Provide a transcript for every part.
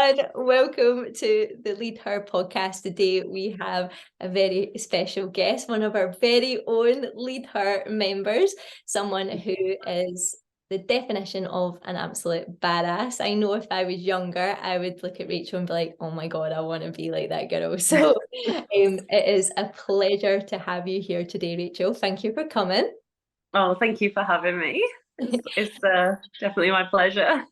everyone. Welcome to the Lead Her podcast. Today we have a very special guest, one of our very own Lead Her members, someone who is the definition of an absolute badass. I know if I was younger, I would look at Rachel and be like, oh my God, I want to be like that girl. So it is a pleasure to have you here today, Rachel. Thank you for coming. Oh, thank you for having me. It's definitely my pleasure.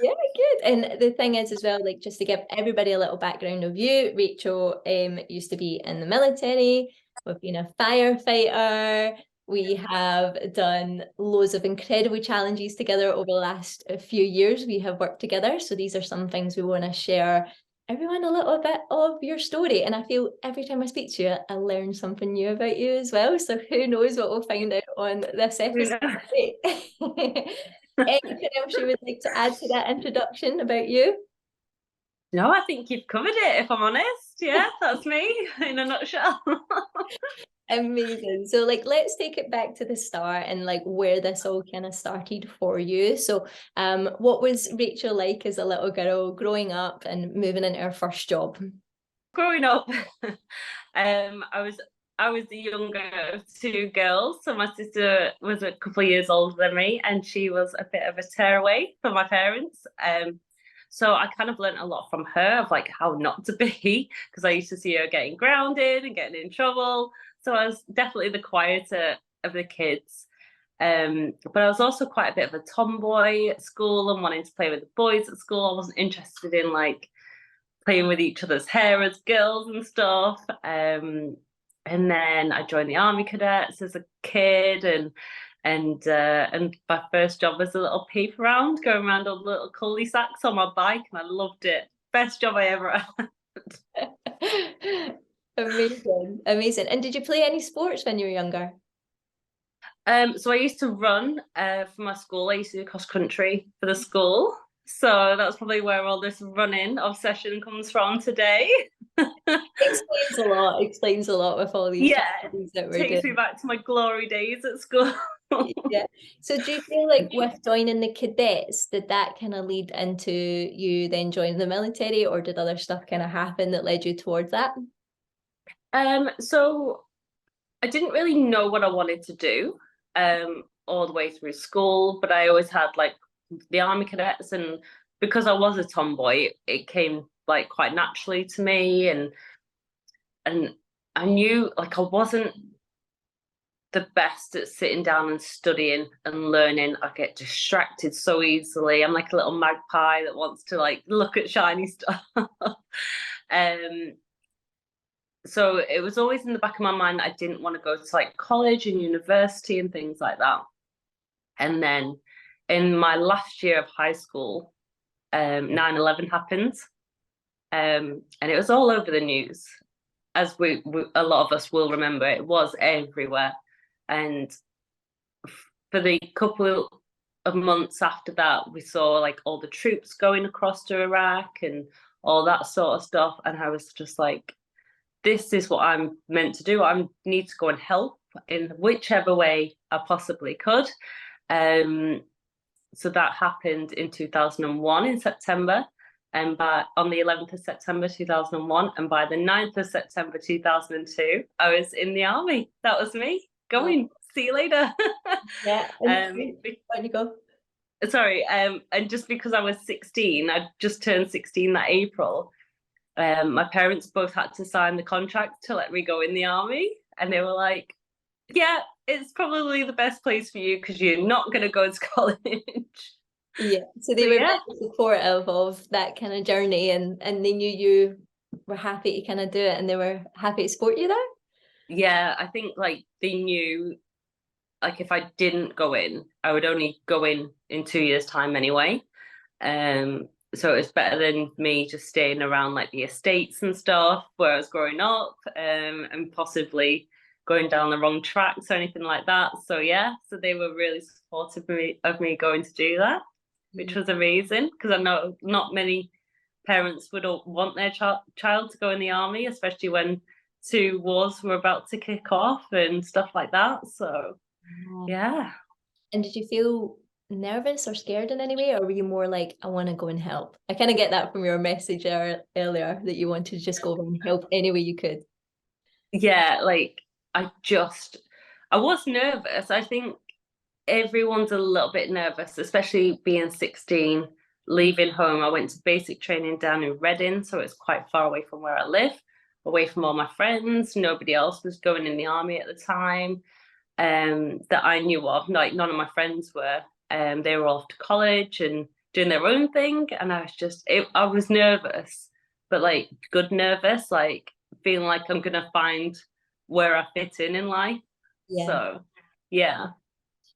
Yeah, good. And the thing is as well, like just to give everybody a little background of you, Rachel used to be in the military. We've been a firefighter. We have done loads of incredible challenges together over the last few years. We have worked together. So these are some things we want to share everyone a little bit of your story. And I feel every time I speak to you, I learn something new about you as well. So who knows what we'll find out on this episode. Anything else you would like to add to that introduction about you? No, I think you've covered it, if I'm honest. Yeah, that's me in a nutshell. Amazing. So let's take it back to the start and where this all kind of started for you. So what was Rachel like as a little girl growing up and moving into her first job? Growing up, I was the younger of two girls. So my sister was a couple of years older than me, and she was a bit of a tearaway for my parents. So I kind of learned a lot from her of like how not to be, because I used to see her getting grounded and getting in trouble. So I was definitely the quieter of the kids. But I was also quite a bit of a tomboy at school and wanting to play with the boys at school. I wasn't interested in like playing with each other's hair as girls and stuff. And then I joined the Army Cadets as a kid, and my first job was a little peep around, going around all the little cul-de-sacs on my bike, and I loved it. Best job I ever had. Amazing, amazing. And did you play any sports when you were younger? So I used to run for my school. I used to do cross country for the school. So that's probably where all this running obsession comes from today. Explains a lot with all these things that we're takes doing. me back to my glory days at school. Yeah. So do you feel like with joining the cadets, did that kind of lead into you then joining the military, or did other stuff kind of happen that led you towards that? So I didn't really know what I wanted to do all the way through school, but I always had like the Army Cadets, and because I was a tomboy, it came like quite naturally to me, and I knew like I wasn't the best at sitting down and studying and learning. I get distracted so easily. I'm like a little magpie that wants to like look at shiny stuff. So it was always in the back of my mind that I didn't want to go to like college and university and things like that. And then in my last year of high school, 9/11 happened. And it was all over the news. As we a lot of us will remember, it was everywhere. And for the couple of months after that, we saw like all the troops going across to Iraq and all that sort of stuff. And I was just like, this is what I'm meant to do. I need to go and help in whichever way I possibly could. So that happened in 2001 in September. And on the 11th of September 2001, and by the 9th of September 2002, I was in the army. That was me going. Oh. See you later. Yeah. Where you go? Sorry. And just because I was 16, I just turned 16 that April. My parents both had to sign the contract to let me go in the army, and they were like, yeah, it's probably the best place for you because you're not going to go to college. Yeah, so they were very supportive of that kind of journey, and they knew you were happy to kind of do it, and they were happy to support you there. Yeah, I think like they knew like if I didn't go in, I would only go in 2 years' time anyway. So it's better than me just staying around like the estates and stuff where I was growing up, and possibly going down the wrong tracks or anything like that. So yeah, so they were really supportive of me going to do that, which was amazing because I know not many parents would want their child to go in the army, especially when 2 wars were about to kick off and stuff like that. So yeah. And did you feel nervous or scared in any way, or were you more like, I want to go and help? I kind of get that from your message earlier that you wanted to just go over and help any way you could. Yeah, like I was nervous. I think everyone's a little bit nervous, especially being 16, leaving home. I went to basic training down in Reading, so it's quite far away from where I live, away from all my friends. Nobody else was going in the army at the time, that I knew of. Like none of my friends were. They were off to college and doing their own thing, and I was nervous, but like good nervous, like feeling like I'm gonna find where I fit in life. Yeah. So, yeah.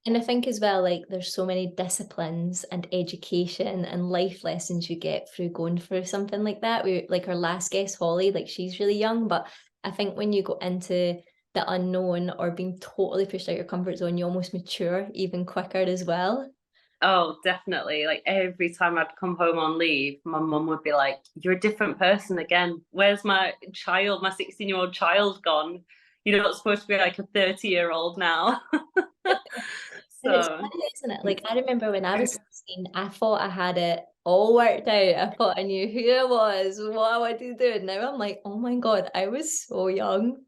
And I think as well, like there's so many disciplines and education and life lessons you get through going through something like that. We like our last guest, Holly, like she's really young, but I think when you go into the unknown or being totally pushed out your comfort zone, you almost mature even quicker as well. Oh, definitely. Like every time I'd come home on leave, my mum would be like, "You're a different person again. Where's my child, my 16-year-old child gone? You're not supposed to be like a 30-year-old now." And it's So, funny, isn't it? Like I remember when I was 16, I thought I had it all worked out. I thought I knew who I was, what I wanted to do. And now I'm like, oh my God, I was so young.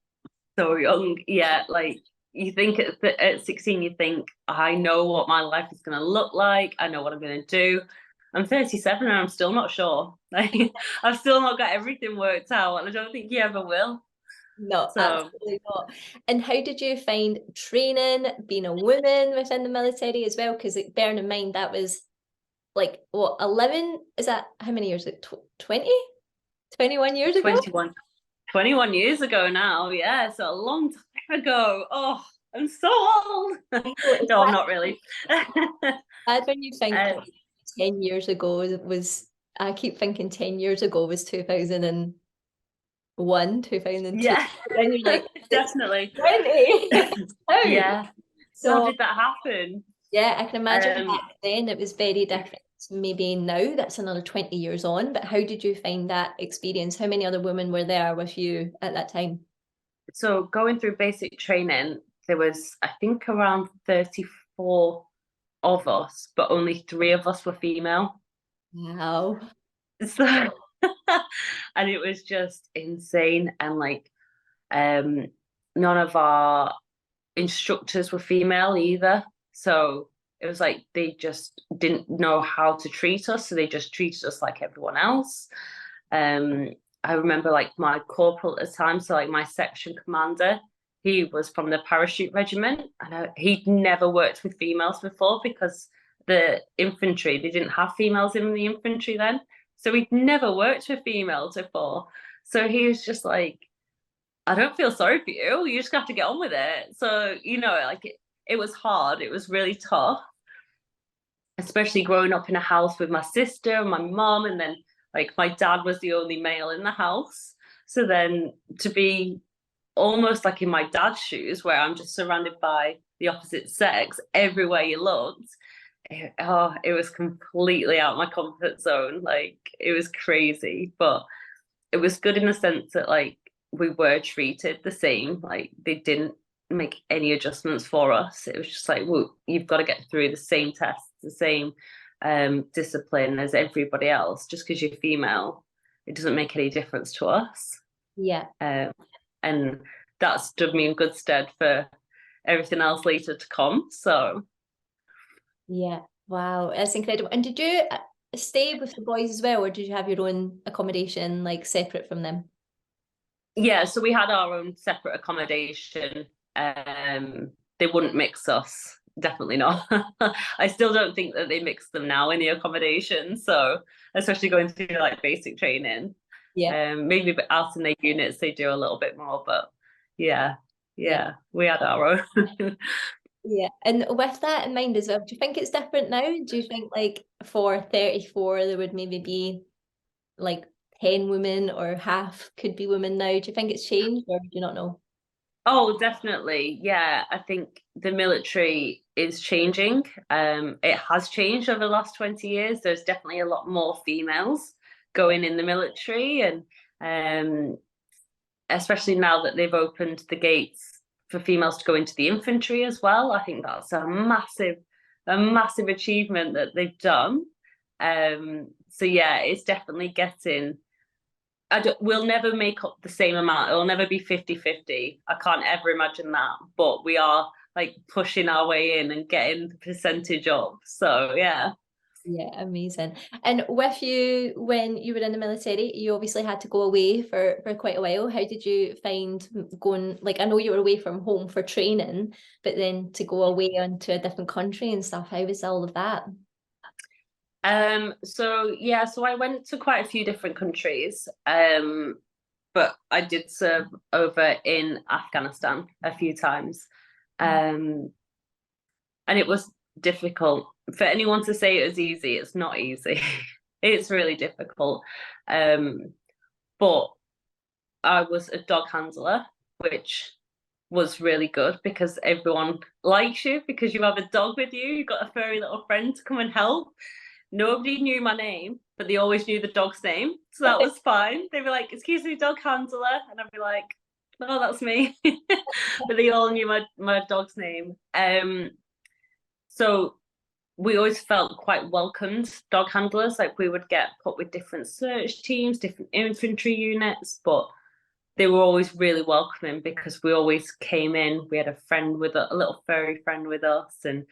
so young. Yeah, like you think at 16, you think, I know what my life is going to look like. I know what I'm going to do. I'm 37 and I'm still not sure. Like, I've still not got everything worked out, and I don't think you ever will. No, So, absolutely not. And how did you find training, being a woman within the military as well? Because like, bearing in mind that was like what, 11? Is that how many years? Like 20? 21 years ago? 21 years ago now. Yeah, so a long time ago. Oh, I'm so old. I know, it's No, I'm not really. bad when you think um, like 10 years ago was, I keep thinking 10 years ago was 2001, 2002. yeah, Then you're like, it's definitely. 20. How? Yeah. How So did that happen? yeah, I can imagine Um, back then it was very different. Maybe now that's another 20 years on, but how did you find that experience? How many other women were there with you at that time? so going through basic training, there was, I think, around 34 of us, but only three of us were female. Wow. So, and it was just insane. And like, um, none of our instructors were female either. So it was like they just didn't know how to treat us. So they just treated us like everyone else. Um, I remember like my corporal at the time, so like my section commander, he was from the parachute regiment, and he'd never worked with females before because the infantry, they didn't have females in the infantry then. So he'd never worked with females before. So he was just like, I don't feel sorry for you. You just have to get on with it. So, like it was hard. It was really tough, especially growing up in a house with my sister and my mom. And then, like, my dad was the only male in the house. So then to be almost like in my dad's shoes, where I'm just surrounded by the opposite sex everywhere you looked, it was completely out of my comfort zone. Like, it was crazy. But it was good in the sense that like we were treated the same. Like they didn't make any adjustments for us. It was just like, well, you've got to get through the same tests, the same discipline as everybody else. Just because you're female, it doesn't make any difference to us. Yeah. And that stood me in good stead for everything else later to come. So Yeah. Wow. That's incredible. And did you stay with the boys as well, or did you have your own accommodation like separate from them? yeah, so we had our own separate accommodation. They wouldn't mix us, definitely not. I still don't think that they mix them now in the accommodation. So especially going through like basic training, Yeah. maybe out in their units they do a little bit more, but yeah, Yeah. yeah, we had our own. Yeah. And with that in mind as well, do you think it's different now? Do you think like for 34 there would maybe be like 10 women or half could be women now? Do you think it's changed or do you not know? Oh, definitely. Yeah, I think the military is changing. It has changed over the last 20 years. There's definitely a lot more females going in the military, and especially now that they've opened the gates for females to go into the infantry as well. I think that's a massive a massive achievement that they've done. So yeah, it's definitely getting. We'll never make up the same amount. It'll never be 50-50. I can't ever imagine that. But we are like pushing our way in and getting the percentage up. So yeah. Yeah, amazing. And with you, when you were in the military, you obviously had to go away for quite a while. How did you find going? Like, I know you were away from home for training, but then to go away onto a different country and stuff, how was all of that? So yeah, so I went to quite a few different countries. But I did serve over in Afghanistan a few times. Um, and it was difficult. For anyone to say it was easy, it's not easy. It's really difficult. But I was a dog handler, which was really good because everyone likes you because you have a dog with you. You've got a furry little friend to come and help. Nobody knew my name, but they always knew the dog's name. So that was fine. They'd be like, "Excuse me, dog handler." And I'd be like, "No, that's me." But they all knew my dog's name. So we always felt quite welcomed, dog handlers. Like we would get put with different search teams, different infantry units, but they were always really welcoming because we always came in. We had a friend with a little furry friend with us, and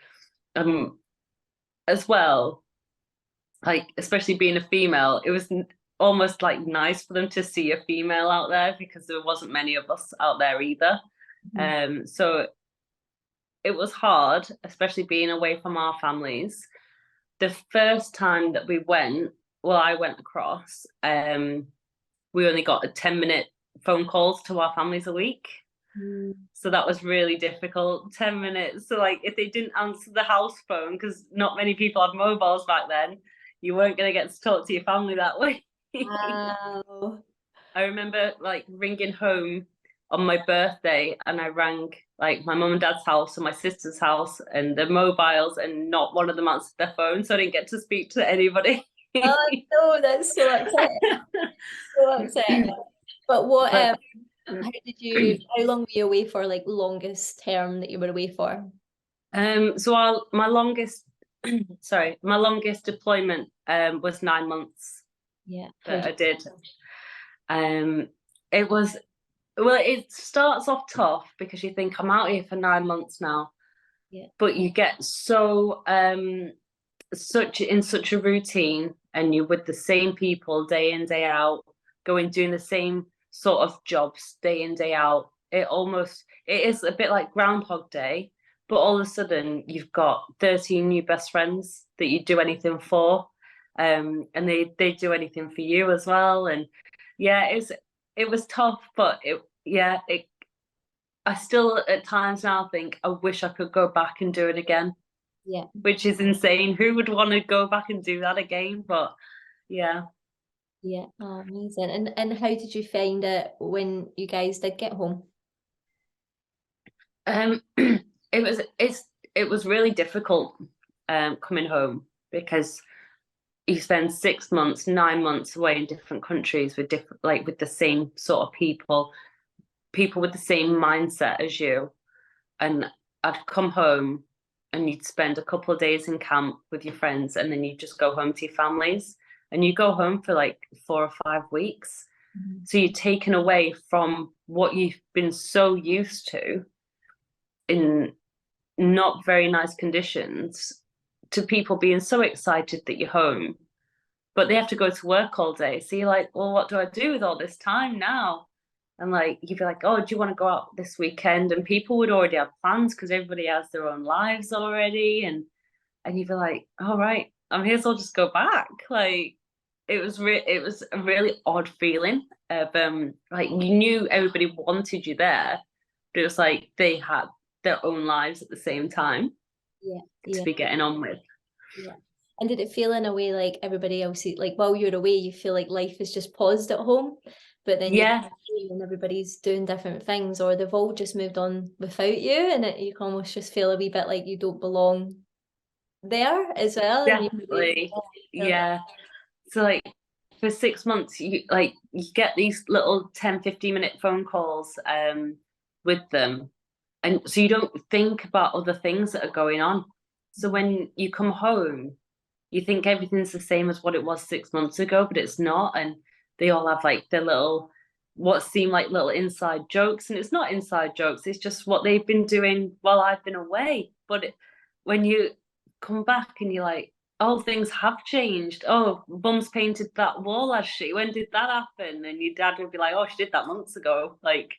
as well, like especially being a female, it was almost like nice for them to see a female out there because there wasn't many of us out there either. So it was hard, especially being away from our families. The first time that we went, well, I went across, we only got a 10-minute phone calls to our families a week. So that was really difficult. 10 minutes. So like if they didn't answer the house phone, because not many people had mobiles back then, you weren't going to get to talk to your family that way. Wow. I remember like ringing home on my birthday and I rang like my mum and dad's house and my sister's house and their mobiles, and not one of them answered their phone. So I didn't get to speak to anybody. Oh no, that's so upsetting. So upsetting. But what how long were you away for, like longest term that you were away for? So my longest my longest deployment was 9 months Yeah. that I did. It was, well, it starts off tough because you think I'm out here for 9 months now. Yeah. But you get so such a routine, and you're with the same people day in, day out, doing the same sort of jobs day in, day out. It is a bit like Groundhog Day, but all of a sudden you've got 13 new best friends that you do anything for. And they do anything for you as well. And yeah, it was tough, but I still at times now think I wish I could go back and do it again. Yeah. Which is insane. Who would want to go back and do that again? But yeah. Yeah. Oh, amazing. And how did you find it when you guys did get home? It was really difficult coming home because you spend 6 months, 9 months away in different countries with different, like with the same sort of people with the same mindset as you. And I'd come home and you'd spend a couple of days in camp with your friends, and then you just go home to your families, and you go home for like 4 or 5 weeks. So you're taken away from what you've been so used to in not very nice conditions, to people being so excited that you're home, but they have to go to work all day. So you're like, well, what do I do with all this time now? And like you'd be like, oh, do you want to go out this weekend? And people would already have plans because everybody has their own lives already. And you'd be like, all right, I'm here, so I'll just go back. Like it was a really odd feeling of like you knew everybody wanted you there, but it was like they had their own lives at the same time to be getting on with. Yeah. And did it feel in a way like everybody else, like while you're away, you feel like life is just paused at home, but then you get home and everybody's doing different things, or they've all just moved on without you, and you can almost just feel a wee bit like you don't belong there as well. Definitely. Yeah. So like for 6 months, you get these little 10-15 minute phone calls with them. And so you don't think about other things that are going on. So when you come home, you think everything's the same as what it was 6 months ago, but it's not. And they all have like their little, what seem like little inside jokes. And it's not inside jokes, it's just what they've been doing while I've been away. But when you come back and you're like, oh, things have changed. Oh, mum's painted that wall, has she? When did that happen? And your dad would be like, oh, she did that months ago. Like,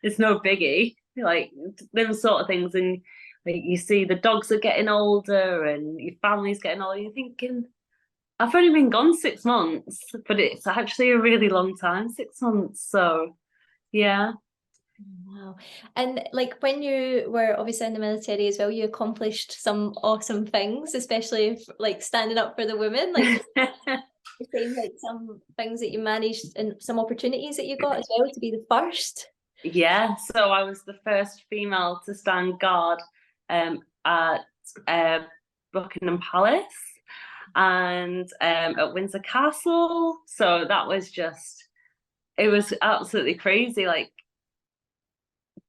it's no biggie. Like, them sort of things. And like, you see the dogs are getting older and your family's getting older. You're thinking, I've only been gone 6 months, but it's actually a really long time, 6 months. So, yeah. Wow. And like when you were obviously in the military as well, you accomplished some awesome things, especially if, like standing up for the women. Like you're saying, like some things that you managed and some opportunities that you got as well to be the first. Yeah, so I was the first female to stand guard at Buckingham Palace and at Windsor Castle. So that was just, it was absolutely crazy. Like,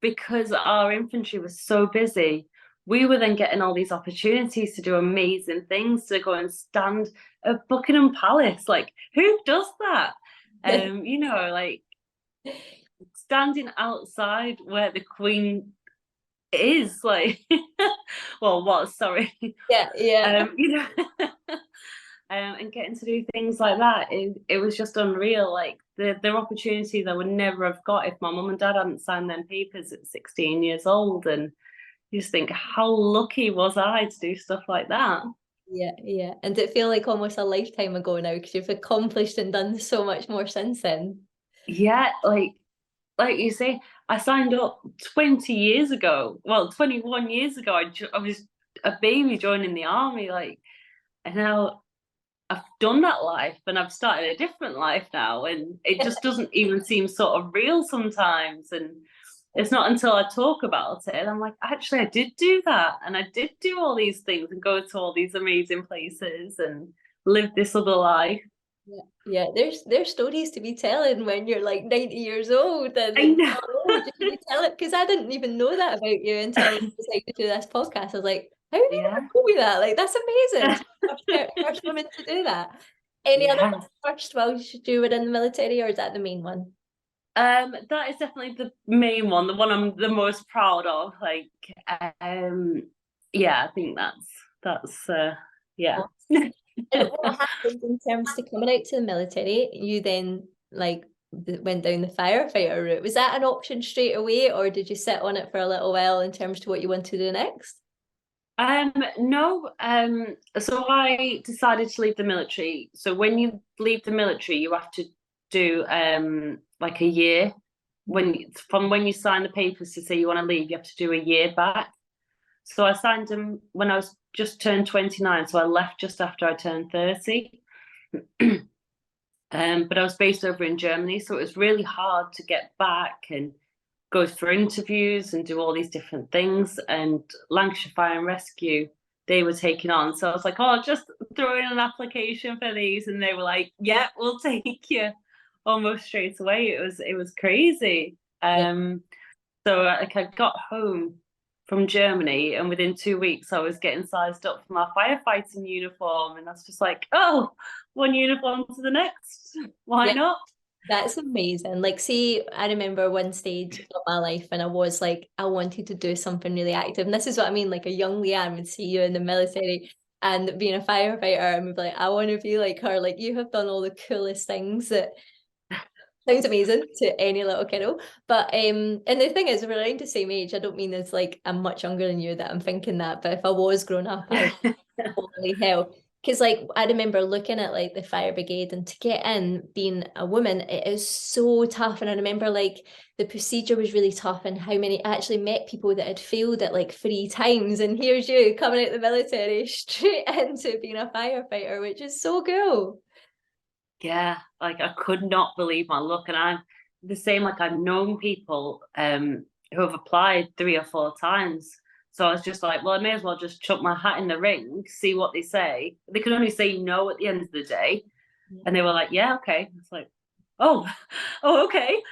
because our infantry was so busy, we were then getting all these opportunities to do amazing things, to go and stand at Buckingham Palace. Like, who does that? Like standing outside where the Queen is, like, well, what? Sorry, Yeah, yeah. And getting to do things like that, it was just unreal. Like the opportunities I would never have got if my mum and dad hadn't signed them papers at 16 years old. And you just think, how lucky was I to do stuff like that? Yeah, yeah. And did it feel like almost a lifetime ago now because you've accomplished and done so much more since then? Yeah, like you say, I signed up 20 years ago. Well, 21 years ago, I was a baby joining the army. Like, and now I've done that life and I've started a different life now, and it just doesn't even seem sort of real sometimes. And it's not until I talk about it and I'm like, actually, I did do that, and I did do all these things and go to all these amazing places and live this other life. Yeah, yeah. There's stories to be telling when you're like 90 years old and I like know. you tell it because I didn't even know that about you until I decided to do this podcast. I was like, how do you Yeah. know me that? Like that's amazing. First woman to do that. Any other Yeah. first while you should do it in the military, or is that the main one? That is definitely the main one, the one I'm the most proud of. Like, um, yeah, I think that's yeah. And what happened in terms to coming out to the military? You then like went down the firefighter route. Was that an option straight away, or did you sit on it for a little while in terms to what you want to do next? No, so I decided to leave the military. So when you leave the military, you have to do like a year. From when you sign the papers to say you want to leave, you have to do a year back. So I signed them when I was just turned 29, so I left just after I turned 30. But I was based over in Germany, so it was really hard to get back and go for interviews and do all these different things. And Lancashire Fire and Rescue, they were taking on. So I was like, oh, just throw in an application for these. And they were like, yeah, we'll take you almost straight away. It was crazy. Yeah. So like I got home from Germany, and within 2 weeks I was getting sized up for my firefighting uniform, and that's just like, oh, one uniform to the next. Why Yeah. not? That's amazing. Like, see, I remember one stage of my life and I was like, I wanted to do something really active. And this is what I mean, like a young Leanne would see you in the military and being a firefighter and would be like, I want to be like her. Like, you have done all the coolest things that sounds amazing to any little kiddo. But and the thing is, we're around the same age. I don't mean it's like I'm much younger than you that I'm thinking that, but if I was grown up, I holy hell. Because like I remember looking at like the fire brigade and to get in being a woman, it is so tough. And I remember like the procedure was really tough and how many I actually met people that had failed it like 3 times. And here's you coming out of the military straight into being a firefighter, which is so cool. Yeah, like I could not believe my luck. And I'm the same, like I've known people who have applied 3 or 4 times. So I was just like, well, I may as well just chuck my hat in the ring, see what they say. They can only say no at the end of the day. And they were like, yeah, okay. It's like, oh, oh, okay.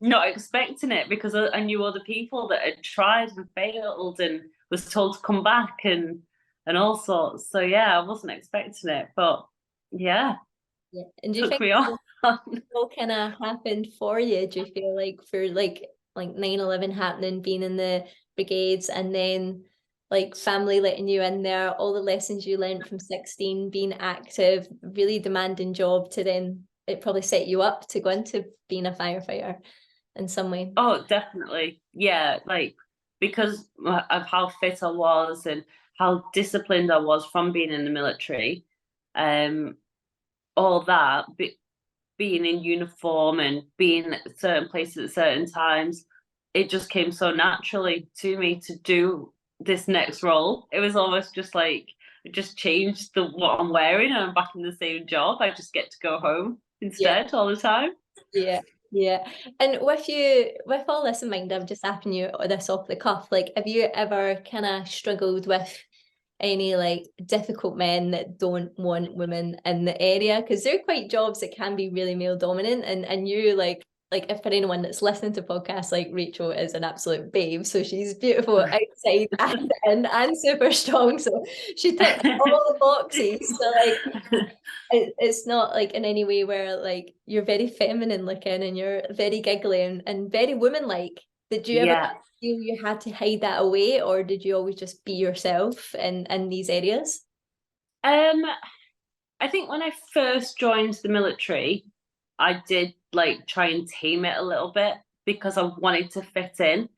Not expecting it, because I knew other people that had tried and failed and was told to come back. And and all sorts. So yeah, I wasn't expecting it, but yeah, Yeah. And do you took think me on. what kind of happened for you? Do you feel like for like 9/11 happening, being in the brigades, and then like family letting you in there, all the lessons you learned from 16, being active, really demanding job, to then it probably set you up to go into being a firefighter in some way? Oh, definitely. Yeah, like because of how fit I was and how disciplined I was from being in the military, um, all that, being in uniform and being at certain places at certain times, it just came so naturally to me to do this next role. It was almost just like it just changed the what I'm wearing and I'm back in the same job. I just get to go home Yeah. instead all the time. Yeah, yeah. And with you, with all this in mind, I'm just asking you this off the cuff. Like, have you ever kind of struggled with any like difficult men that don't want women in the area? Because they're quite jobs that can be really male dominant, and you like if for anyone that's listening to podcasts, like Rachel is an absolute babe, so she's beautiful outside and in and super strong, so she ticks all the boxes. So like it's not like in any way where like you're very feminine looking and you're very giggly and very woman-like. Did you ever Yeah. feel you had to hide that away, or did you always just be yourself in these areas? Um, I think when I first joined the military, I did like try and tame it a little bit because I wanted to fit in.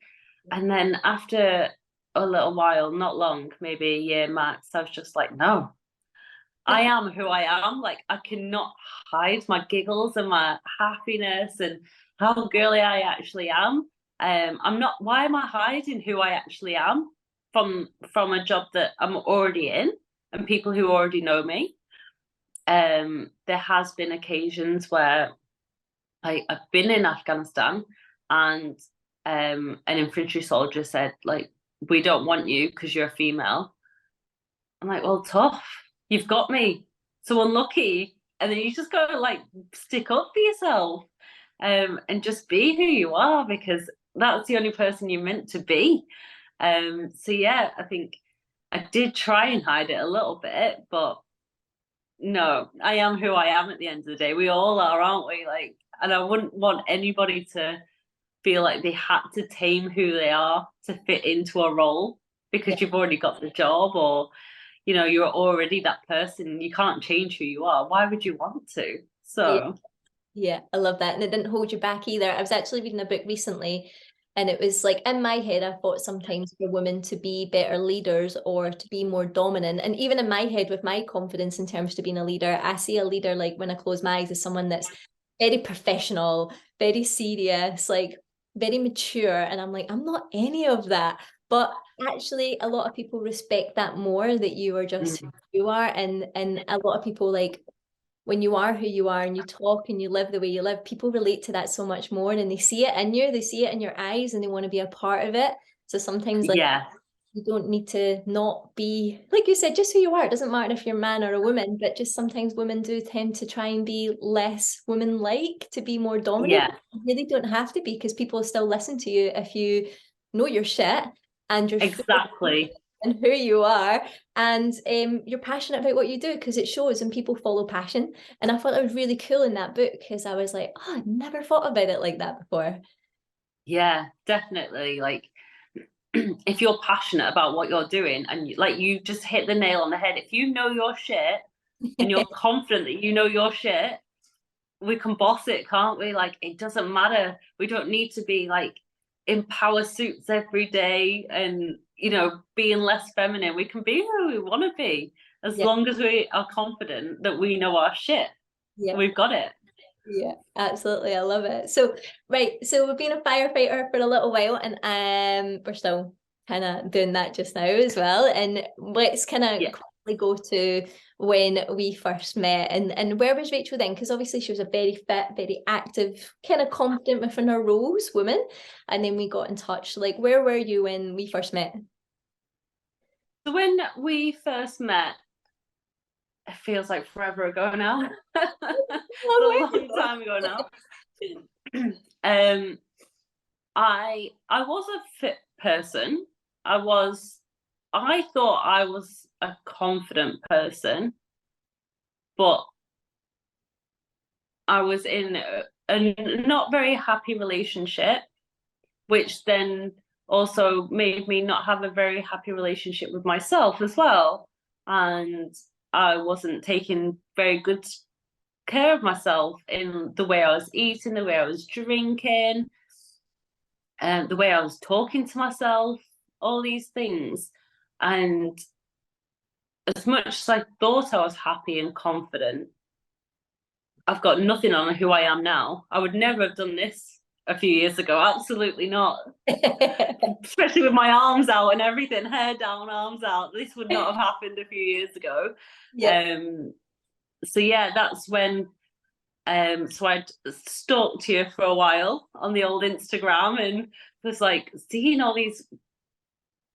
And then after a little while, not long, maybe a year max, I was just like, no, I am who I am. Like I cannot hide my giggles and my happiness and how girly I actually am. I'm not. Why am I hiding who I actually am from a job that I'm already in and people who already know me? There has been occasions where I've been in Afghanistan and an infantry soldier said, like, we don't want you because you're a female. I'm like, well, tough. You've got me. So unlucky. And then you just gotta like stick up for yourself, and just be who you are because that's the only person you're meant to be. So yeah, I think I did try and hide it a little bit, but no, I am who I am at the end of the day. We all are, aren't we? Like, and I wouldn't want anybody to feel like they had to tame who they are to fit into a role Yeah, because you've already got the job or you're already that person. You can't change who you are. Why would you want to? yeah, So yeah. I love that. And it didn't hold you back either. I was actually reading a book recently, and it was like in my head, I thought sometimes for women to be better leaders or to be more dominant. And even in my head, with my confidence in terms to being a leader, I see a leader like when I close my eyes as someone that's very professional, very serious, like very mature. And I'm like, I'm not any of that. But actually, a lot of people respect that more, that you are just who you are. And a lot of people like when you are who you are and you talk and you live the way you live, people relate to that so much more, and they see it in you, they see it in your eyes, and they want to be a part of it. So sometimes like yeah, you don't need to not be, like you said, just who you are. It doesn't matter if you're a man or a woman, but just sometimes women do tend to try and be less woman-like, to be more dominant. yeah, You really don't have to be, because people will still listen to you if you know your shit and you're exactly. and who you are, and you're passionate about what you do, because it shows and people follow passion. And I thought that was really cool in that book, because I was like, oh, I'd never thought about it like that before. Yeah, definitely. Like if you're passionate about what you're doing and like you just hit the nail on the head, if you know your shit and you're confident that you know your shit, we can boss it, can't we? Like it doesn't matter. We don't need to be like in power suits every day and being less feminine. We can be who we want to be as Yeah, long as we are confident that we know our shit. yeah, We've got it. yeah, absolutely. I love it. So, right, so we've been a firefighter for a little while, and we're still kind of doing that just now as well. And let's kind of Yeah. quickly go to when we first met, and where was Rachel then? Because obviously she was a very fit, very active, kind of confident within her roles woman. And then we got in touch. Like, where were you when we first met? So when we first met, it feels like forever ago now. It's a long time ago now. I was a fit person. I was I thought I was a confident person, but I was in a not very happy relationship, which then also made me not have a very happy relationship with myself as well. And I wasn't taking very good care of myself in the way I was eating, the way I was drinking, and the way I was talking to myself, all these things. And as much as I thought I was happy and confident, I've got nothing on who I am now. I would never have done this a few years ago. Absolutely not. Especially with my arms out and everything, hair down, arms out. This would not have happened a few years ago. Yeah. So yeah, that's when so I'd stalked you for a while on the old Instagram and was like seeing all these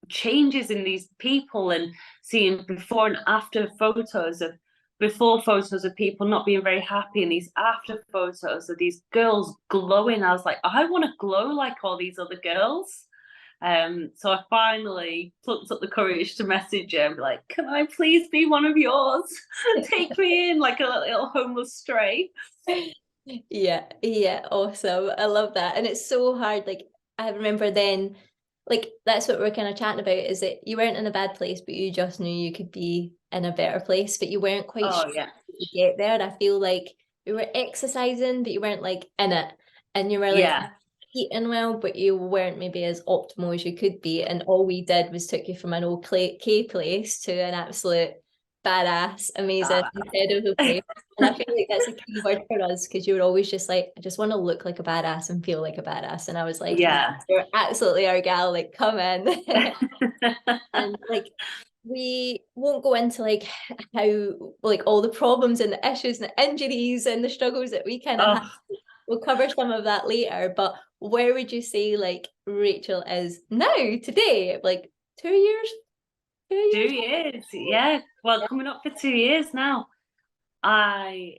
changes in these people and seeing before and after photos of before photos of people not being very happy and these after photos of these girls glowing. I was like, I want to glow like all these other girls. So I finally plucked up the courage to message him, and be like, can I please be one of yours? Take me in like a little homeless stray. Yeah, awesome. I love that. And it's so hard. Like, I remember then, like, that's what we're kind of chatting about, is that you weren't in a bad place, but you just knew you could be in a better place, but you weren't quite sure Yeah. to get there. I feel like you were exercising, but you weren't like in it. And you were like Yeah. eating well, but you weren't maybe as optimal as you could be. And all we did was took you from an old K place to an absolute badass, amazing, incredible place. And I feel like that's a key word for us, because you were always just like, I just want to look like a badass and feel like a badass. And I was like, Yeah. you're absolutely our gal, like, come in. And like, we won't go into like how, like, all the problems and the issues and the injuries and the struggles that we kind of have. Oh, We'll cover some of that later, but where would you say like Rachael is now, today? Like 2 years? 2 2 years? years. Yeah. Well, Yeah. coming up for 2 years now. I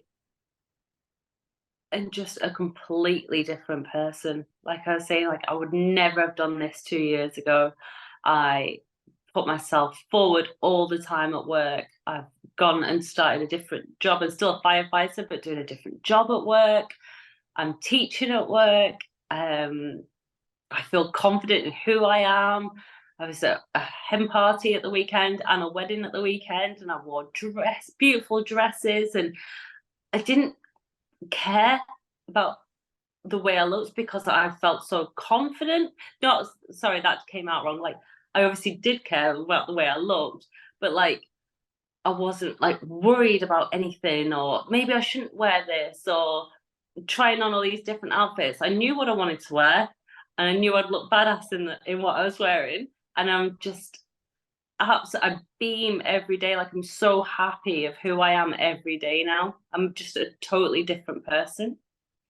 am just a completely different person. Like I was saying, like I would never have done this 2 years ago. I put myself forward all the time at work. I've gone and started a different job. I'm still a firefighter, but doing a different job at work. I'm teaching at work. I feel confident in who I am. I was at a hen party at the weekend and a wedding at the weekend, and I wore beautiful dresses, and I didn't care about the way I looked because I felt so confident. Not sorry, that came out wrong. Like I obviously did care about the way I looked, but like I wasn't like worried about anything, or maybe I shouldn't wear this, or trying on all these different outfits. I knew what I wanted to wear, and I knew I'd look badass in what I was wearing. And I'm just I beam every day. Like I'm so happy of who I am every day now. I'm just a totally different person.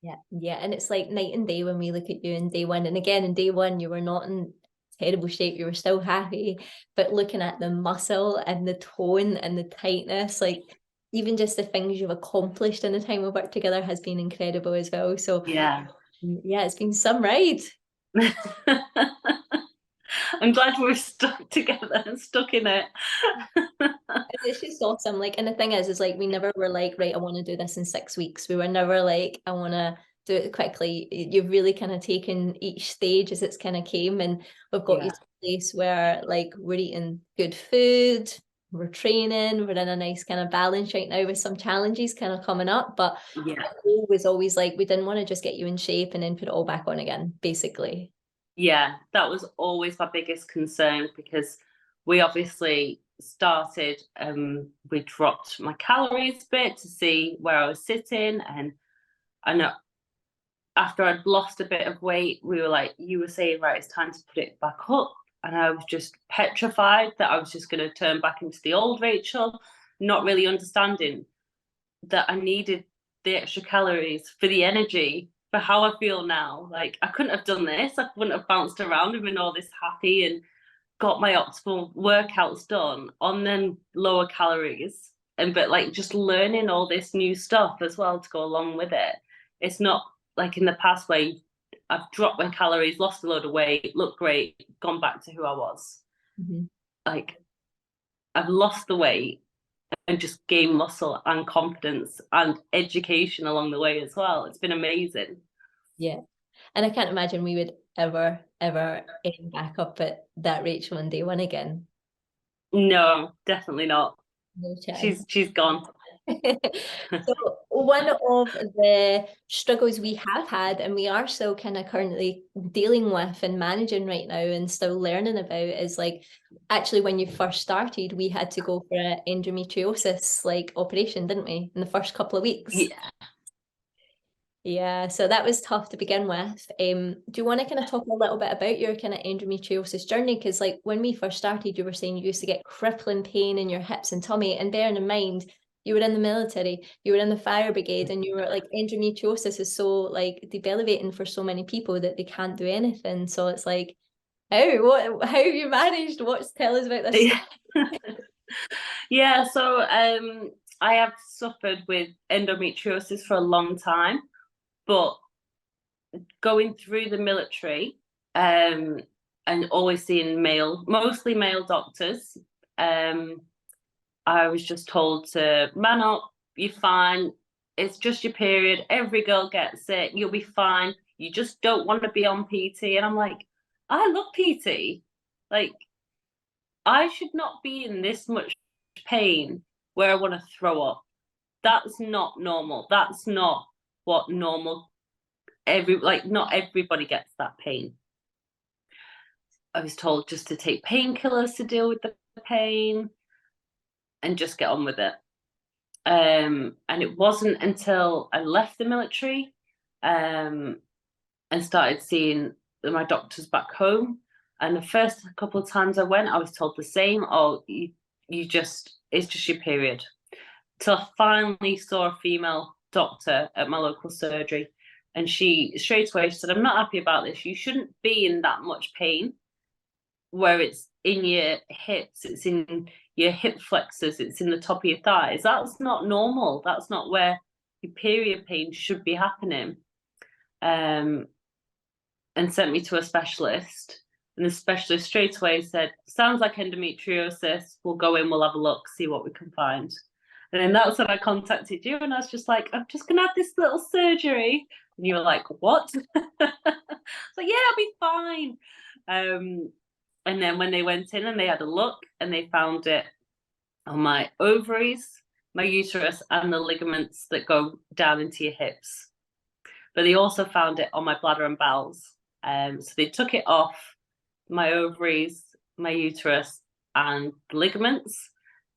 Yeah. And it's like night and day when we look at you in day one. And again, in day one, you were not in terrible shape. You were still happy. But looking at the muscle and the tone and the tightness, like even just the things you've accomplished in the time we worked together has been incredible as well. So Yeah. yeah, it's been some ride. I'm glad we're stuck together and stuck in it. It's just awesome. Like, and the thing is like we never were like, right, I want to do this in 6 weeks. We were never like, I want to do it quickly. You've really kind of taken each stage as it's kind of came, and we've got you Yeah. to a place where like we're eating good food, we're training, we're in a nice kind of balance right now with some challenges kind of coming up. But Yeah. the goal was always like, we didn't want to just get you in shape and then put it all back on again, basically. Yeah, that was always my biggest concern because we obviously started, we dropped my calories a bit to see where I was sitting. And I know after I'd lost a bit of weight, we were like, you were saying, right, it's time to put it back up. And I was just petrified that I was just going to turn back into the old Rachael, not really understanding that I needed the extra calories for the energy for how I feel now. Like I couldn't have done this. I wouldn't have bounced around and been all this happy and got my optimal workouts done on then lower calories. And but like just learning all this new stuff as well to go along with it. It's not like in the past where I've dropped my calories, lost a load of weight, looked great, gone back to who I was. Mm-hmm. like I've lost the weight and just gained muscle and confidence and education along the way as well. It's been amazing. Yeah. And I can't imagine we would ever, ever end back up at that Rachel on day one again. No, definitely not. No chance. She's gone. So one of the struggles we have had, and we are still kind of currently dealing with and managing right now and still learning about, is like actually when you first started, we had to go for an endometriosis like operation, didn't we, in the first couple of weeks? Yeah. Yeah, so that was tough to begin with. Do you want to kind of talk a little bit about your kind of endometriosis journey? Because like when we first started, you were saying you used to get crippling pain in your hips and tummy, and bearing in mind you were in the military, you were in the fire brigade, and you were like endometriosis is so like debilitating for so many people that they can't do anything. So it's like, how have you managed? Tell us about this. Yeah, so I have suffered with endometriosis for a long time, but going through the military and always seeing mostly male doctors, I was just told to man up, you're fine. It's just your period. Every girl gets it. You'll be fine. You just don't want to be on PT. And I'm like, I love PT. Like, I should not be in this much pain where I want to throw up. That's not normal. That's not what normal not everybody gets that pain. I was told just to take painkillers to deal with the pain and just get on with it. And it wasn't until I left the military and started seeing my doctors back home. And the first couple of times I went, I was told the same. Oh, it's just your period. Till I finally saw a female doctor at my local surgery. And she straight away said, I'm not happy about this. You shouldn't be in that much pain where it's in your hips, it's in your hip flexors, it's in the top of your thighs. That's not normal. That's not where your period pain should be happening. And sent me to a specialist. And the specialist straight away said, sounds like endometriosis. We'll go in, we'll have a look, see what we can find. And then that's when I contacted you, and I was just like, I'm just going to have this little surgery. And you were like, what? I was like, yeah, I'll be fine. And then when they went in and they had a look and they found it on my ovaries, my uterus, and the ligaments that go down into your hips. But they also found it on my bladder and bowels. So they took it off my ovaries, my uterus, and the ligaments.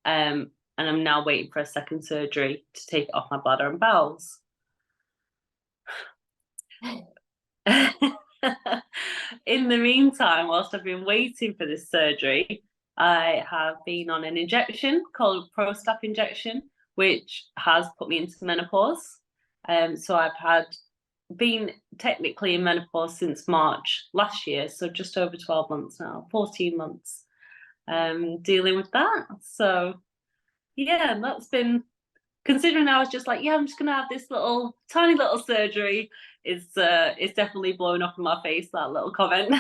And I'm now waiting for a second surgery to take it off my bladder and bowels. In the meantime, whilst I've been waiting for this surgery, I have been on an injection called Prostap injection, which has put me into menopause. So I've been technically in menopause since March last year, so just over 12 months now, 14 months dealing with that. So yeah, that's been, considering I was just like, yeah, I'm just gonna have this tiny little surgery. It's definitely blown up in my face, that little comment.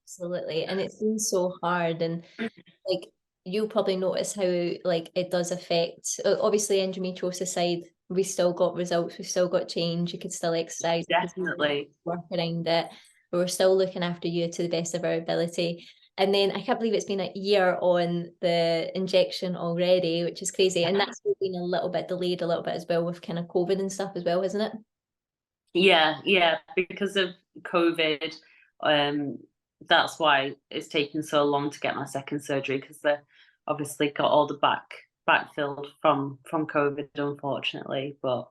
Absolutely. And it's been so hard. And like you'll probably notice how like it does affect, obviously endometriosis side, we still got results, we still got change, you could still exercise, Definitely work around it, but we're still looking after you to the best of our ability. And then I can't believe it's been a year on the injection already, which is crazy. And that's been a little bit delayed a little bit as well with kind of COVID and stuff as well, isn't it? yeah, because of COVID. That's why it's taken so long to get my second surgery, because they obviously got all the backfilled from COVID, unfortunately. But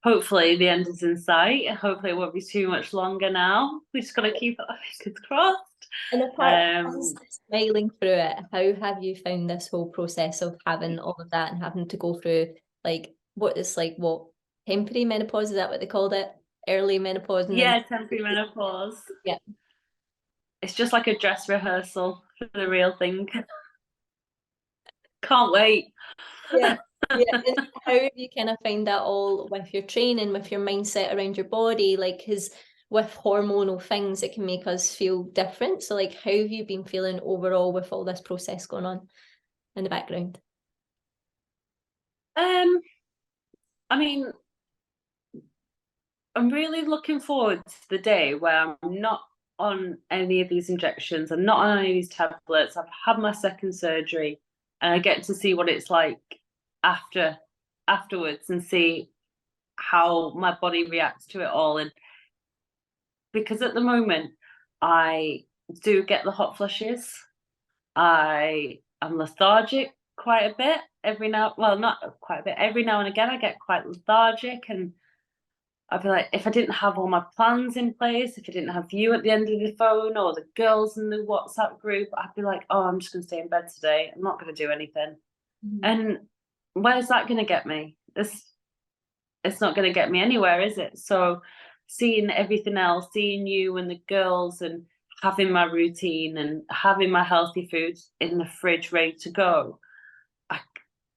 hopefully the end is in sight. Hopefully it won't be too much longer now. We just got to keep our fingers crossed. And apart from smiling through it, how have you found this whole process of having all of that and having to go through like what temporary menopause, is that what they called it? Early menopause? And yeah, temporary menopause. Yeah. It's just like a dress rehearsal for the real thing. Can't wait. Yeah. Yeah. And how have you kind of found that all with your training, with your mindset around your body? Like, because with hormonal things that can make us feel different. So like, how have you been feeling overall with all this process going on in the background? I mean, I'm really looking forward to the day where I'm not on any of these injections. I'm not on any of these tablets. I've had my second surgery, and I get to see what it's like afterwards, and see how my body reacts to it all. And because at the moment I do get the hot flushes, I am lethargic quite a bit every now. Well, not quite a bit. Every now and again, I get quite lethargic, and I'd be like, if I didn't have all my plans in place, if I didn't have you at the end of the phone or the girls in the WhatsApp group, I'd be like, oh, I'm just going to stay in bed today. I'm not going to do anything. Mm-hmm. And where's that going to get me? It's not going to get me anywhere, is it? So seeing everything else, seeing you and the girls, and having my routine and having my healthy food in the fridge ready to go,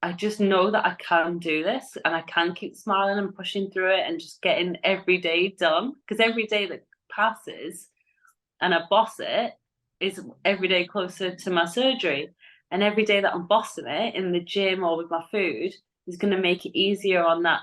I just know that I can do this, and I can keep smiling and pushing through it and just getting every day done. Because every day that passes and I boss it is every day closer to my surgery. And every day that I'm bossing it in the gym or with my food is going to make it easier on that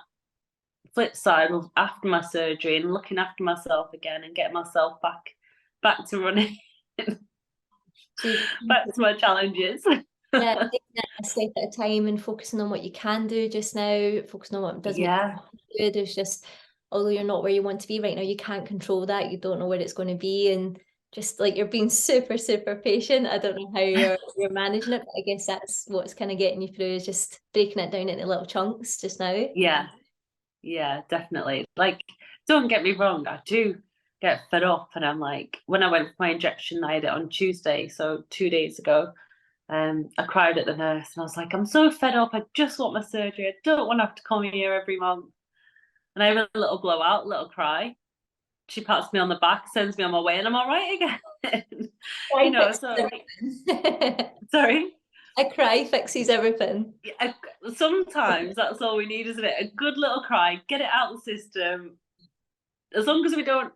flip side of after my surgery and looking after myself again and getting myself back to running. Back to my challenges. Yeah, taking it a step at a time and focusing on what you can do just now, focusing on what does make you good. It's just, although you're not where you want to be right now, you can't control that. You don't know where it's going to be, and just like you're being super, super patient. I don't know how you're managing it, but I guess that's what's kind of getting you through, is just breaking it down into little chunks just now. Yeah, definitely. Like, don't get me wrong, I do get fed up, and I'm like, when I went for my injection, I had it on Tuesday, so 2 days ago. I cried at the nurse, and I was like, I'm so fed up. I just want my surgery. I don't want to have to come here every month. And I have a little blowout, little cry. She pats me on the back, sends me on my way, and I'm all right again. You know, so sorry. A cry fixes everything. Sometimes that's all we need, isn't it? A good little cry, get it out of the system. As long as we don't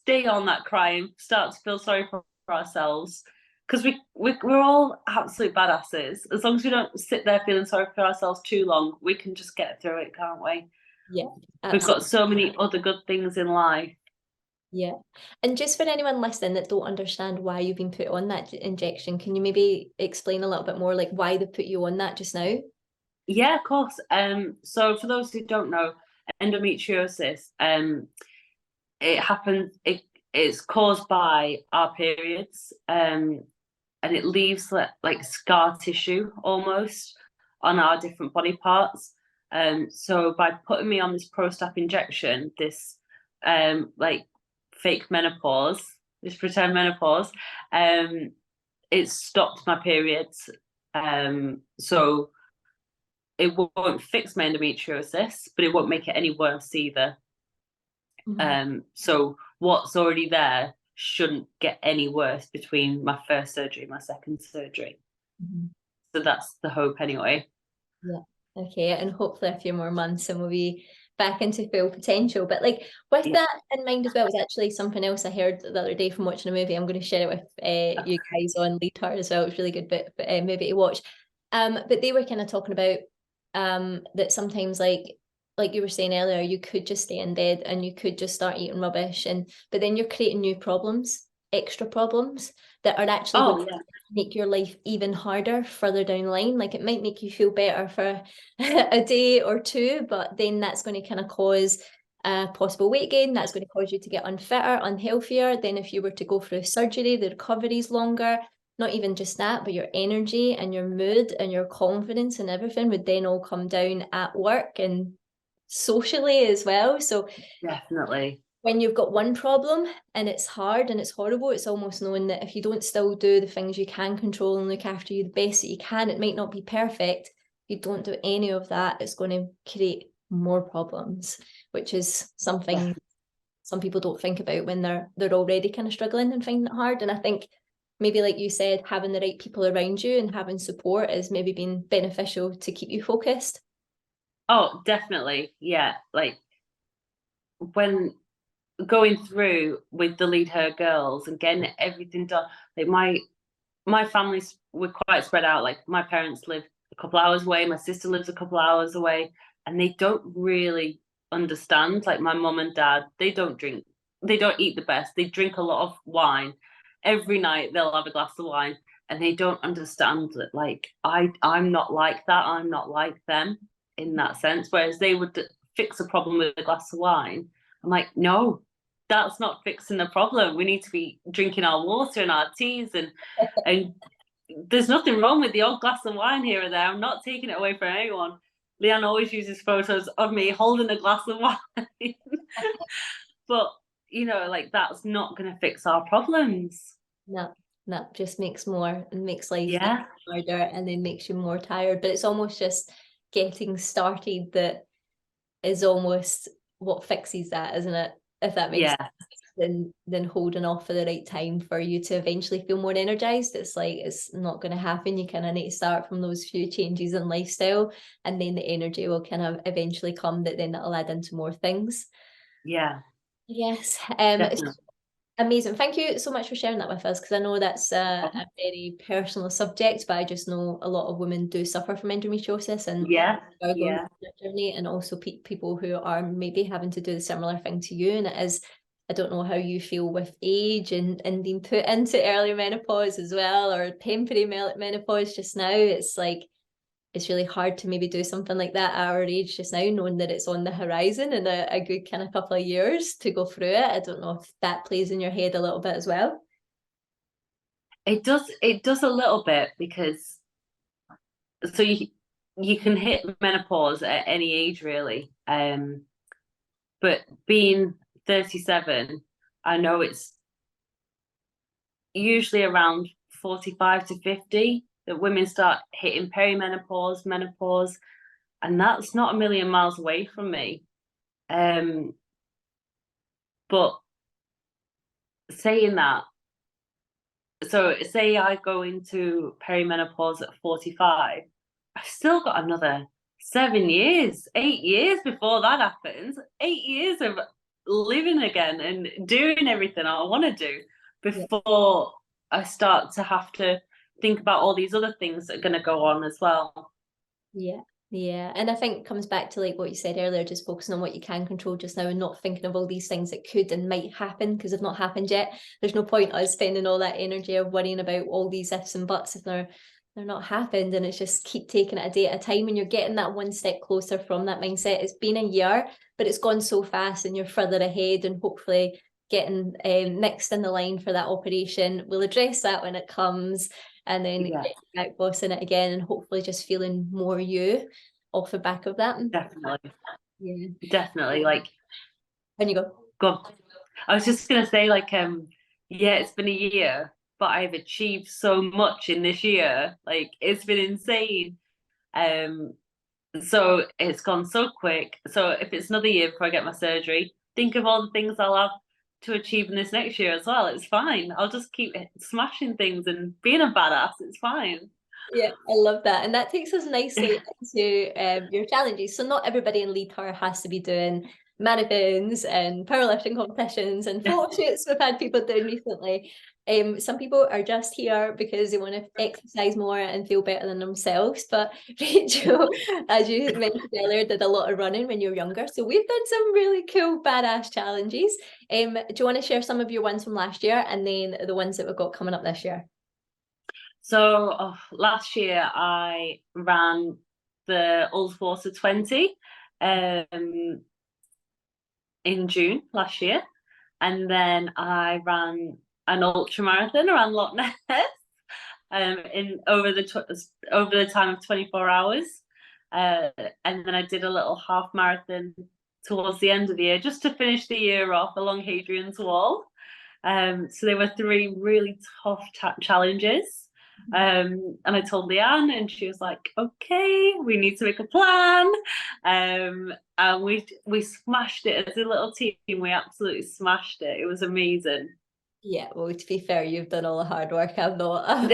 stay on that cry and start to feel sorry for ourselves, because we're all absolute badasses. As long as we don't sit there feeling sorry for ourselves too long, we can just get through it, can't we? Yeah, absolutely. We've got so many other good things in life. Yeah. And just for anyone listening that don't understand why you've been put on that injection, can you maybe explain a little bit more, like why they put you on that just now? Yeah, of course. So for those who don't know, endometriosis, it happens, it's caused by our periods, and it leaves like scar tissue almost on our different body parts. So by putting me on this pro-stap injection, this like fake menopause, this pretend menopause, it stopped my periods. So it won't fix my endometriosis, but it won't make it any worse either. So what's already there shouldn't get any worse between my first surgery and my second surgery. So that's the hope anyway. Yeah. Okay. And hopefully a few more months and we'll be back into full potential. But like with that in mind as well, was actually something else I heard the other day from watching a movie. I'm going to share it with you guys on Later as well. It's really good movie to watch. But they were kind of talking about that sometimes like you were saying earlier, you could just stay in bed and you could just start eating rubbish, but then you're creating new problems, extra problems that are actually going to make your life even harder further down the line. Like it might make you feel better for a day or two, but then that's going to kind of cause possible weight gain. That's going to cause you to get unfitter, unhealthier. Then if you were to go through surgery, the recovery is longer. Not even just that, but your energy and your mood and your confidence and everything would then all come down at work and socially as well. So definitely, when you've got one problem and it's hard and it's horrible, it's almost knowing that if you don't still do the things you can control and look after you the best that you can, it might not be perfect. If you don't do any of that, it's going to create more problems, which is something some people don't think about when they're already kind of struggling and finding it hard. And I think maybe like you said, having the right people around you and having support has maybe been beneficial to keep you focused. Oh, definitely. Yeah. Like when going through with the Lead Her girls and getting everything done. Like my families were quite spread out. Like my parents live a couple hours away, my sister lives a couple hours away, and they don't really understand. Like my mum and dad, they don't drink, they don't eat the best. They drink a lot of wine. Every night they'll have a glass of wine, and they don't understand that like I'm not like that. I'm not like them in that sense. Whereas they would fix a problem with a glass of wine. I'm like, no, that's not fixing the problem. We need to be drinking our water and our teas, and there's nothing wrong with the odd glass of wine here or there. I'm not taking it away from anyone. Leanne always uses photos of me holding a glass of wine. But you know, like that's not going to fix our problems. No, just makes more and makes life Yeah, harder, and then makes you more tired. But it's almost just getting started that is almost what fixes that, isn't it? If that makes yeah, sense, then holding off for the right time for you to eventually feel more energized. It's like it's not going to happen. You kind of need to start from those few changes in lifestyle, and then the energy will kind of eventually come. That that'll add into more things. yeah, Yes. definitely. Amazing. Thank you so much for sharing that with us, because I know that's a very personal subject, but I just know a lot of women do suffer from endometriosis and Yeah, are going yeah, through that journey, and also people who are maybe having to do the similar thing to you. And it is, I don't know how you feel with age and being put into early menopause as well, or temporary menopause just now. It's like it's really hard to maybe do something like that at our age just now, knowing that it's on the horizon in a good kind of couple of years to go through it. I don't know if that plays in your head a little bit as well. it does. It does a little bit because so you can hit menopause at any age really. But being 37, I know it's usually around 45 to 50 that women start hitting perimenopause, menopause, and that's not a million miles away from me. But saying that, so say I go into perimenopause at 45, I've still got another 7 years, 8 years before that happens. 8 years of living again and doing everything I want to do Yeah. before I start to have to think about all these other things that are going to go on as well. Yeah. Yeah. And I think it comes back to like what you said earlier, just focusing on what you can control just now and not thinking of all these things that could and might happen because they've not happened yet. There's no point us spending all that energy of worrying about all these ifs and buts if they're not happened. And it's just keep taking it a day at a time, and you're getting that one step closer from that mindset. It's been a year, but it's gone so fast and you're further ahead, and hopefully getting next in the line for that operation. We'll address that when it comes, and then Yeah, get back bossing it again, and hopefully just feeling more you off the back of that. definitely. Yeah. Definitely. Like, When you go. God, I was just gonna say, like, yeah, it's been a year, but I've achieved so much in this year. Like, it's been insane. Um, so it's gone so quick. So if it's another year before I get my surgery, think of all the things I'll have to achieve in this next year as well. It's fine. I'll just keep smashing things and being a badass. It's fine. Yeah, I love that. And that takes us nicely into your challenges. So not everybody in Lead Her has to be doing marathons and powerlifting competitions and photo shoots we've had people doing recently. Some people are just here because they want to exercise more and feel better than themselves. But Rachel, as you mentioned earlier, did a lot of running when you were younger. So we've done some really cool, badass challenges. Do you want to share some of your ones from last year and then the ones that we've got coming up this year? So last year I ran the Ullswater 20 um, in June last year, and then I ran an ultra marathon around Loch Ness in over the time of 24 hours, uh, and then I did a little half marathon towards the end of the year just to finish the year off along Hadrian's Wall. So they were three really tough challenges. And I told Leanne, and she was like, "Okay, we need to make a plan." And we smashed it as a little team. We absolutely smashed it. It was amazing. Yeah, well, to be fair, you've done all the hard work. I've not. I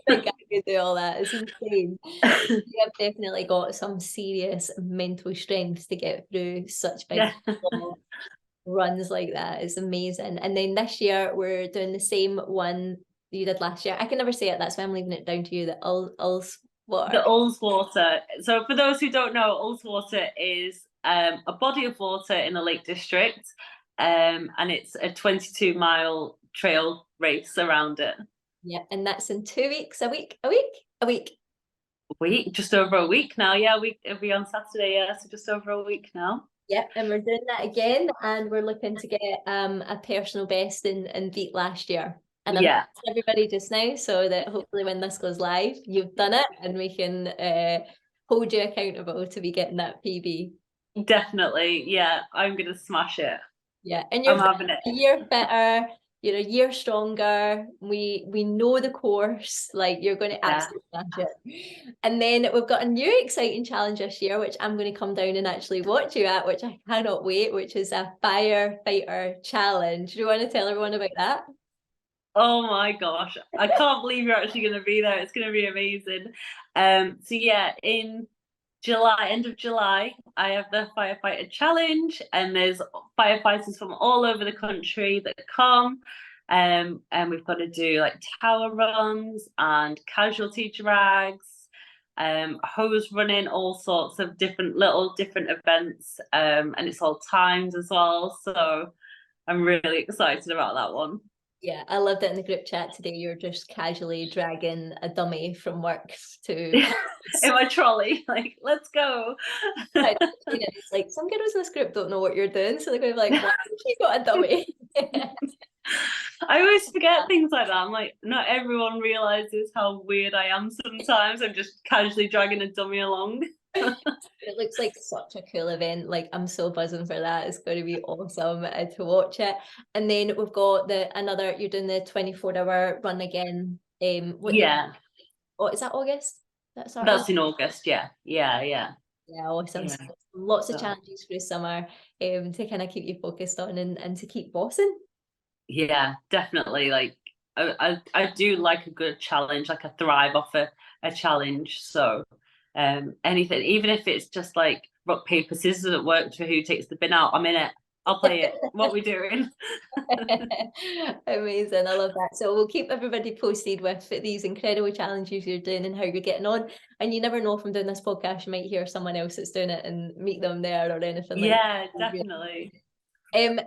think I could do all that. It's insane. You have definitely got some serious mental strength to get through such big Yeah. goals. runs like that. It's amazing. And then this year we're doing the same one you did last year. I can never say it, that's why I'm leaving it down to you. The Ulls The water. Ullswater. So for those who don't know, Ullswater is a body of water in the Lake District, and it's a 22-mile trail race around it. Yeah, and that's in 2 weeks, a week. Just over a week now. Yeah, it'll be on Saturday. Yeah, so just over a week now. Yep, and we're doing that again, and we're looking to get a personal best and beat last year. And I'm Yeah, asking everybody just now so that hopefully when this goes live, you've done it, and we can hold you accountable to be getting that PB. definitely. Yeah, I'm gonna smash it. Yeah, and I'm you're having it. a year fitter, you're a year stronger. We know the course, like you're going to Yeah. absolutely smash it. And then we've got a new exciting challenge this year, which I'm going to come down and actually watch you at, which I cannot wait, which is a Firefighter challenge. Do you want to tell everyone about that? Oh my gosh, I can't believe you're actually going to be there. It's going to be amazing. So yeah, in July, end of July, I have the Firefighter Challenge, and there's firefighters from all over the country that come. And we've got to do like tower runs and casualty drags, hose running, all sorts of different events. And it's all timed as well. So I'm really excited about that one. Yeah, I loved it in the group chat today. You're just casually dragging a dummy from work to In my trolley, like, let's go. It's like some kiddos in this group don't know what you're doing, so they're going to be like, "Why have you got a dummy?" I always forget things like that. I'm like, not everyone realizes how weird I am sometimes. I'm just casually dragging a dummy along. It looks like such a cool event. Like I'm so buzzing for that. It's going to be awesome to watch it. And then we've got you're doing the 24-hour run again. Yeah, Oh, is that August? That's our that's in August. Yeah, yeah, yeah, Yeah, awesome. yeah. So lots of So, challenges for the summer to kind of keep you focused on and to keep bossing. yeah, definitely. Like, I do like a good challenge. Like, I thrive off a challenge. So, anything, even if it's just like rock paper scissors at work for who takes the bin out, I'm in it. I'll play it. What we doing? Amazing. I love that. So we'll keep everybody posted with these incredible challenges you're doing and how you're getting on. And you never know, from doing this podcast, you might hear someone else that's doing it and meet them there or anything like Yeah, that. definitely.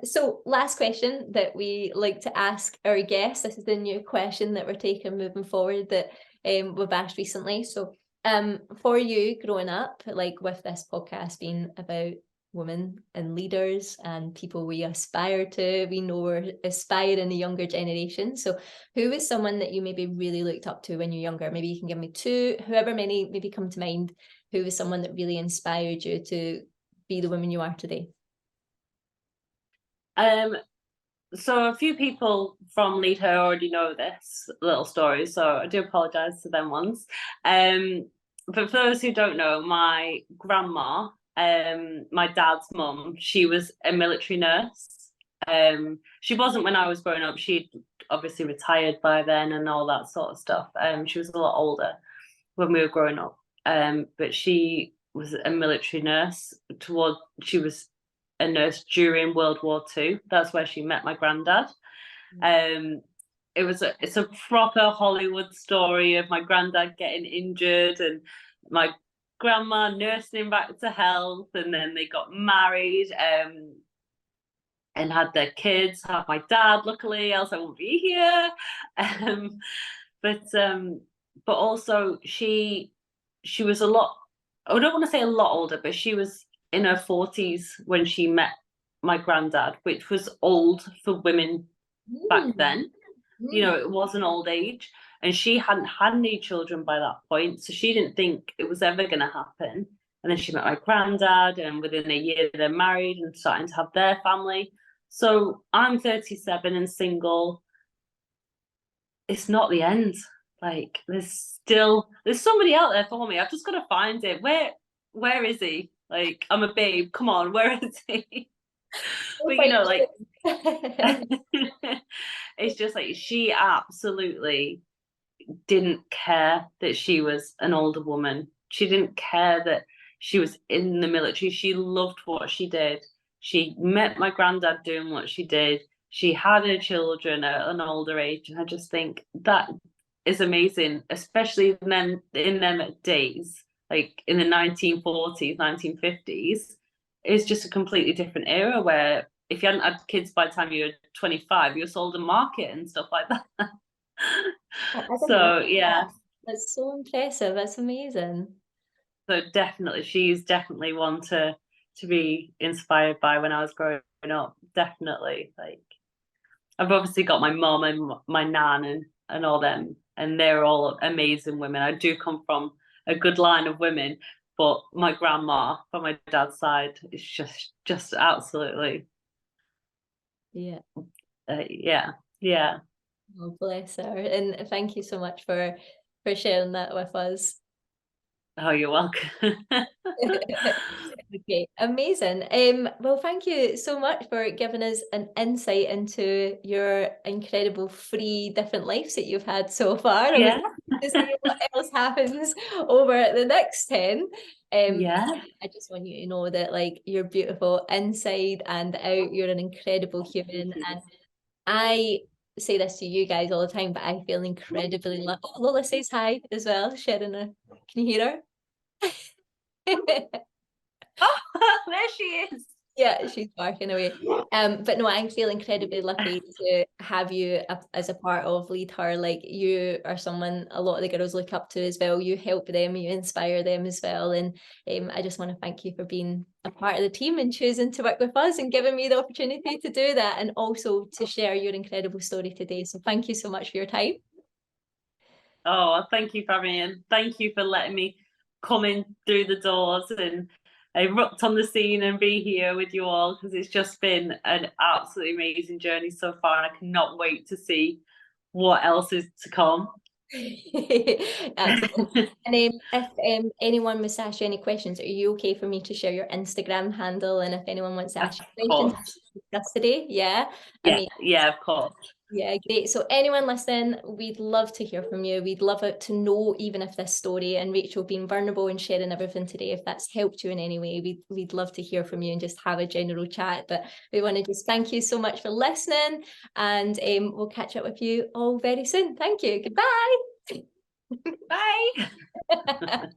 So last question that we like to ask our guests. This is the new question that we're taking moving forward that we've asked recently. So for you growing up, like with this podcast being about women and leaders and people we aspire to, we know we're aspiring the younger generation. So who was someone that you maybe really looked up to when you're younger? Maybe you can give me two, however many maybe come to mind. Who was someone that really inspired you to be the woman you are today? So a few people from Lead already know this little story, so I do apologise to them ones. But for those who don't know, my grandma, my dad's mum, she was a military nurse. She wasn't when I was growing up. She'd obviously retired by then and all that sort of stuff. She was a lot older when we were growing up. But she was a military nurse. She was a nurse during World War II. That's where she met my granddad. It's a proper Hollywood story of my granddad getting injured and my grandma nursing him back to health, and then they got married and had their kids. Had my dad, luckily, else I wouldn't be here. Um, but also she was a lot. I don't want to say a lot older, but she was in her 40s when she met my granddad, which was old for women back then. You know, it was an old age, and she hadn't had any children by that point, so she didn't think it was ever going to happen. And then she met my granddad, and within a year they're married and starting to have their family. So I'm 37 and single. It's not the end. Like, there's somebody out there for me. I've just got to find it. Where is he? Like, I'm a babe. Come on, where is he? But you know, like, it's just like she absolutely didn't care that she was an older woman. She didn't care that she was in the military. She loved what she did. She met my granddad doing what she did. She had her children at an older age, and I just think that is amazing, especially then in them days, like in the 1940s, 1950s. It's just a completely different era where if you hadn't had kids by the time you were 25, you were sold a market and stuff like that. I didn't know So yeah, that. That's so impressive. That's amazing. so definitely she's definitely one to be inspired by when I was growing up. Definitely. Like I've obviously got my mum and my nan and all them, and they're all amazing women. I do come from a good line of women, but my grandma from my dad's side is just absolutely Yeah. yeah, yeah. Oh, bless her. And thank you so much for sharing that with us. Oh, you're welcome. Okay, amazing. Well, thank you so much for giving us an insight into your incredible 3 different lives that you've had so far. I'm Yeah, excited to see what else happens over the next 10. yeah. I just want you to know that like you're beautiful inside and out. You're an incredible human, and I say this to you guys all the time, but I feel incredibly lucky. Oh, Lola says hi as well. Sharing her. Can you hear her? Oh, there she is. Yeah, she's barking away. But no, I feel incredibly lucky to have you as a part of Lead Her. Like you are someone a lot of the girls look up to as well. You help them, you inspire them as well. And I just want to thank you for being a part of the team and choosing to work with us and giving me the opportunity to do that and also to share your incredible story today. So thank you so much for your time. Oh, thank you for having me, and thank you for letting me come in through the doors and erupt on the scene and be here with you all, because it's just been an absolutely amazing journey so far, and I cannot wait to see what else is to come. Absolutely. And if anyone was to ask you any questions, are you okay for me to share your Instagram handle? And if anyone wants to Of ask you questions, course. discuss today. Yeah. I Yeah, mean, yeah, of course. yeah, great. So anyone listening, we'd love to hear from you. We'd love it to know, even if this story and Rachel being vulnerable and sharing everything today, if that's helped you in any way, we'd love to hear from you and just have a general chat. But we want to just thank you so much for listening, and we'll catch up with you all very soon. Thank you. Goodbye. Bye.